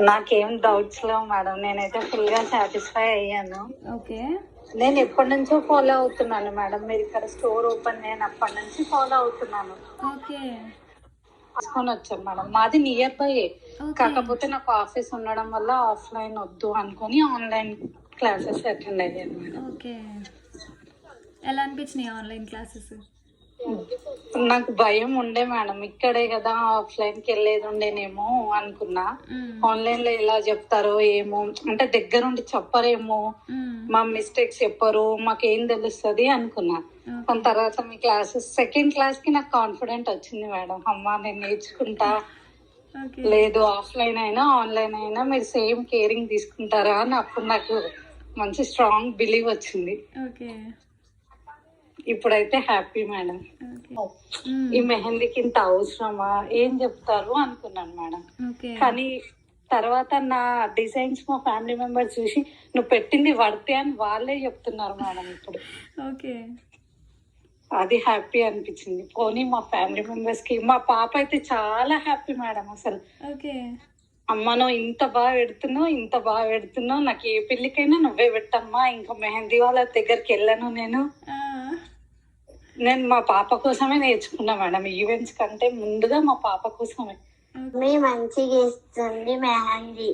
నాకేం డౌట్స్ లేవు మేడం. నేనైతే ఫుల్ గా సాటిస్ఫై అయ్యాను. ఓకే. నేను ఎప్పటి నుంచో ఫాలో అవుతున్నాను మేడం. మీరు ఇక్కడ స్టోర్ ఓపెన్ అయినప్పటి నుంచి ఫాలో అవుతున్నాను. ఓకే. తీసుకొని వచ్చాను మేడం. మాది నియర్ బై, ఓకే. కాకపోతే నాకు ఆఫీస్ ఉండడం వల్ల ఆఫ్లైన్ వద్దు అనుకుని ఆన్లైన్ క్లాసెస్ అటెండ్ అయ్యాను మేడం. ఓకే. ఎలా అనిపించినాయి ఆన్లైన్ క్లాసెస్? నాకు భయం ఉండే మేడం. ఇక్కడే కదా ఆఫ్లైన్ కి వెళ్ళేది ఉండేనేమో అనుకున్నా. ఆన్లైన్ లో ఎలా చెప్తారో ఏమో, అంటే దగ్గరుండి చెప్పరేమో, మా మిస్టేక్స్ చెప్పరు, మాకేం తెలుస్తుంది అనుకున్నా. దాని తర్వాత మీ క్లాసెస్ సెకండ్ క్లాస్ కి నాకు కాన్ఫిడెంట్ వచ్చింది మేడం. అమ్మా నేను నేర్చుకుంటా, లేదు ఆఫ్లైన్ అయినా ఆన్లైన్ అయినా మీరు సేమ్ కేరింగ్ తీసుకుంటారా అని అప్పుడు నాకు మంచి స్ట్రాంగ్ బిలీవ్ వచ్చింది. ఇప్పుడైతే హ్యాపీ మేడం. ఈ మెహందీకి ఇంత అవసరమా, ఏం చెప్తారు అనుకున్నాను మేడం. కానీ తర్వాత నా డిజైన్స్ మా ఫ్యామిలీ మెంబర్స్ చూసి నువ్వు పెట్టింది వర్తే అని వాళ్ళే చెప్తున్నారు మేడం ఇప్పుడు. అది హ్యాపీ అనిపించింది. పోనీ మా ఫ్యామిలీ మెంబర్స్ కి, మా పాప అయితే చాలా హ్యాపీ మేడం. అసలు అమ్మ నువ్వు ఇంత బాగా పెడుతున్నావు, నాకు ఏ పెళ్లికైనా నువ్వే పెట్టమ్మా, ఇంకా మెహందీ వాళ్ళ దగ్గరికి వెళ్ళను నేను మా పాప కోసమే నేర్చుకున్నా మేడం. ఈవెంట్స్ కంటే ముందుగా మా పాప కోసమే. మంచిగా ఇస్తుంది మెహందీ.